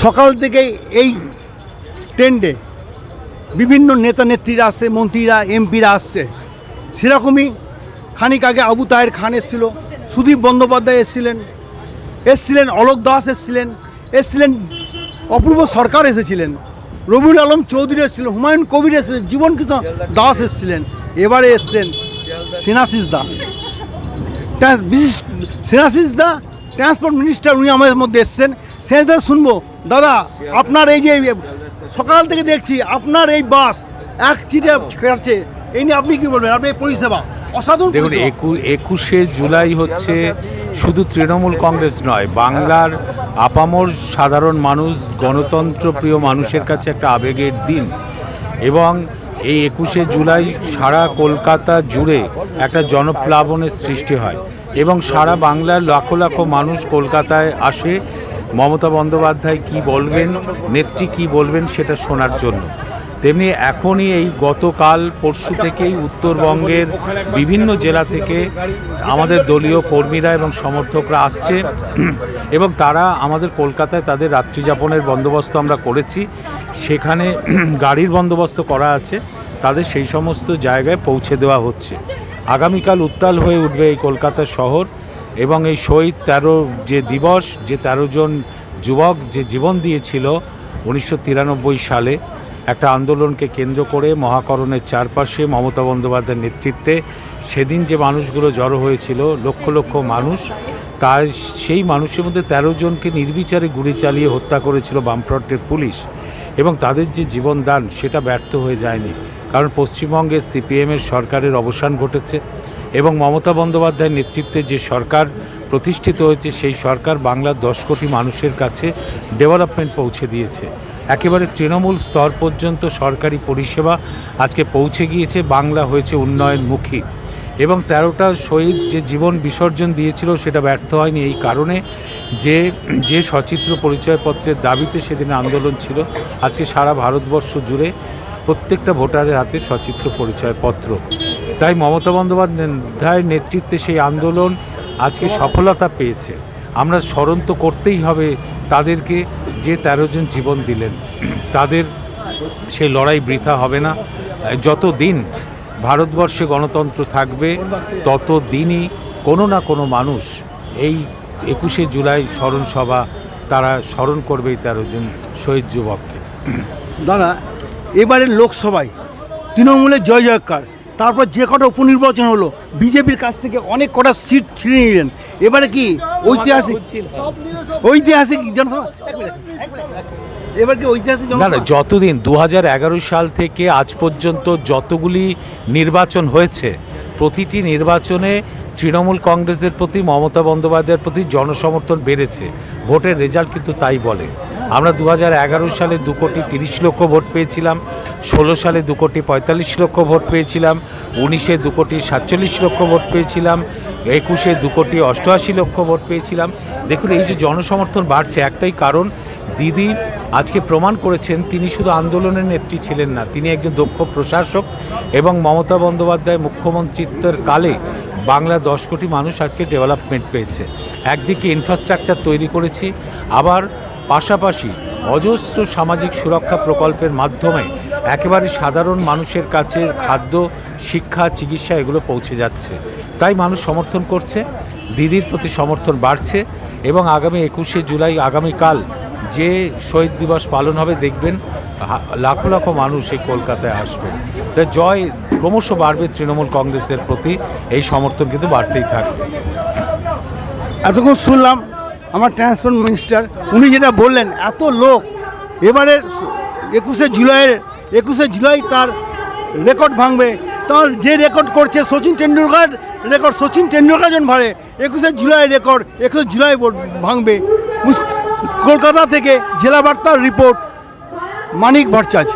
সকাল থেকে এই ট্রেন্ডে বিভিন্ন নেতা নেত্রীরা আসছে, মন্ত্রীরা, এমপিরা আসছে। সেরকমই খানিক আগে আবু তাহের খান এসেছিল, সুদীপ বন্দ্যোপাধ্যায় এসছিলেন, অলোক দাস এসছিলেন, অপূর্ব সরকার এসেছিলেন, রবিউল আলম চৌধুরী এসেছিলেন, হুমায়ুন কবির এসেছিলেন, জীবন কৃষ্ণ দাস এসেছিলেন। এবারে এসছেন স্নেহাশিস দা, স্নেহাশিস দা ট্রান্সপোর্ট মিনিস্টার, উনি আমাদের মধ্যে এসছেন। সেটা শুনবো। দাদা, আপনার এই যে সকাল থেকে দেখছি আপনার এই বাস এক চিটে কাটছে, এই নিয়ে আপনি কি বলবেন? আপনি এই পরিষেবা অসাধারণ। দেখুন, 21শে জুলাই হচ্ছে শুধু তৃণমূল কংগ্রেস নয়, বাংলার আপামর সাধারণ মানুষ, গণতন্ত্রপ্রিয় মানুষের কাছে একটা আবেগের দিন। এবং এই 21শে জুলাই সারা কলকাতা জুড়ে একটা জনপ্লাবনের সৃষ্টি হয় এবং সারা বাংলার লাখো লাখো মানুষ কলকাতায় আসে মমতা বন্দ্যোপাধ্যায় কি বলবেন, নেত্রী কি বলবেন সেটা শোনার জন্য। তেমনি এখনই এই গতকাল পরশু থেকেই উত্তরবঙ্গের বিভিন্ন জেলা থেকে আমাদের দলীয় কর্মীরা এবং সমর্থকরা আসছে এবং তারা আমাদের কলকাতায় তাদের রাত্রিযাপনের বন্দোবস্ত আমরা করেছি। সেখানে গাড়ির বন্দোবস্ত করা আছে, তাদের সেই সমস্ত জায়গায় পৌঁছে দেওয়া হচ্ছে। আগামীকাল উত্তাল হয়ে উঠবে এই কলকাতা শহর এবং এই শহীদ 13 যে দিবস, যে 13 জন যুবক যে জীবন দিয়েছিল 1993 সালে একটা আন্দোলনকে কেন্দ্র করে মহাকরণের চারপাশে মমতা বন্দ্যোপাধ্যায়ের নেতৃত্বে সেদিন যে মানুষগুলো জড়ো হয়েছিল, লক্ষ লক্ষ মানুষ, তার সেই মানুষের মধ্যে 13 জনকে নির্বিচারে গুলি চালিয়ে হত্যা করেছিল বামফ্রন্টের পুলিশ এবং তাদের যে জীবনদান সেটা ব্যর্থ হয়ে যায়নি। কারণ পশ্চিমবঙ্গের সিপিএমের সরকারের অবসান ঘটেছে এবং মমতা বন্দ্যোপাধ্যায়ের নেতৃত্বে যে সরকার প্রতিষ্ঠিত হয়েছে সেই সরকার বাংলার 10 কোটি মানুষের কাছে ডেভেলপমেন্ট পৌঁছে দিয়েছে। একেবারে তৃণমূল স্তর পর্যন্ত সরকারি পরিষেবা আজকে পৌঁছে গিয়েছে, বাংলা হয়েছে উন্নয়নমুখী এবং 13টা শহীদ যে জীবন বিসর্জন দিয়েছিল সেটা ব্যর্থ হয়নি এই কারণে যে সচিত্র পরিচয়পত্রের দাবিতে সেদিন আন্দোলন ছিল, আজকে সারা ভারতবর্ষ জুড়ে প্রত্যেকটা ভোটারের হাতে সচিত্র পরিচয়পত্র। তাই মমতা বন্দ্যোপাধ্যায়ের নেতৃত্বে সেই আন্দোলন আজকে সফলতা পেয়েছে। আমরা স্মরণ তো করতেই হবে তাদেরকে, যে 13 জন জীবন দিলেন, তাদের সেই লড়াই বৃথা হবে না। যতদিন ভারতবর্ষে গণতন্ত্র থাকবে ততদিনই কোনো না কোনো মানুষ এই 21শে জুলাই স্মরণ সভা তারা স্মরণ করবে এই 13 জন শহীদ যুবককে। দাদা, এবারের লোকসভায় তৃণমূলের জয় জয়কার, তারপর যে কটা উপনির্বাচন হলো বিজেপির কাছ থেকে অনেক কটা সিট ছিনিয়ে নিলেন। এবারে কি ঐতিহাসিক জনসভা? এবার কি ঐতিহাসিক না না, যতদিন 2011 সাল থেকে আজ পর্যন্ত যতগুলি নির্বাচন হয়েছে প্রতিটি নির্বাচনে তৃণমূল কংগ্রেসের প্রতি, মমতা বন্দ্যোপাধ্যায়ের প্রতি জনসমর্থন বেড়েছে। ভোটের রেজাল্ট কিন্তু তাই বলে। আমরা 2011 সালে 2 কোটি 30 লক্ষ ভোট পেয়েছিলাম, 16 সালে 2 কোটি 45 লক্ষ ভোট পেয়েছিলাম, 19-এ 2 কোটি 47 লক্ষ ভোট পেয়েছিলাম, 21-এ 2 কোটি 88 লক্ষ ভোট পেয়েছিলাম। দেখুন, এই যে জনসমর্থন বাড়ছে একটাই কারণ, দিদি আজকে প্রমাণ করেছেন তিনি শুধু আন্দোলনের নেত্রী ছিলেন না, তিনি একজন দক্ষ প্রশাসক এবং মমতা বন্দ্যোপাধ্যায় মুখ্যমন্ত্রিত্বের কালে বাংলা 10 কোটি মানুষ আজকে ডেভেলপমেন্ট পেয়েছে। একদিকে ইনফ্রাস্ট্রাকচার তৈরি করেছি, আবার পাশাপাশি অজস্র সামাজিক সুরক্ষা প্রকল্পের মাধ্যমে একেবারে সাধারণ মানুষের কাছে খাদ্য, শিক্ষা, চিকিৎসা এগুলো পৌঁছে যাচ্ছে। তাই মানুষ সমর্থন করছে, দিদির প্রতি সমর্থন বাড়ছে এবং আগামী 21শে জুলাই আগামীকাল যে শহীদ দিবস পালন হবে দেখবেন লাখো লাখো মানুষ এই কলকাতায় আসবে। তাই জয় ক্রমশ বাড়বে তৃণমূল কংগ্রেসের প্রতি, এই সমর্থন কিন্তু বাড়তেই থাকবে। এতক্ষণ শুনলাম আমার ট্রান্সপোর্ট মিনিস্টার, উনি যেটা বললেন, এত লোক এবারে 21শে জুলাই তার রেকর্ড ভাঙবে। তার যে রেকর্ড করছে সচিন টেন্ডুলকার রেকর্ড, সচিন টেন্ডুলকার জন ভাবে 21শে জুলাই রেকর্ড 21শে জুলাই ভাঙবে। কলকাতা থেকে জেলা বার্তার রিপোর্ট, মানিক ভট্টাচার্য।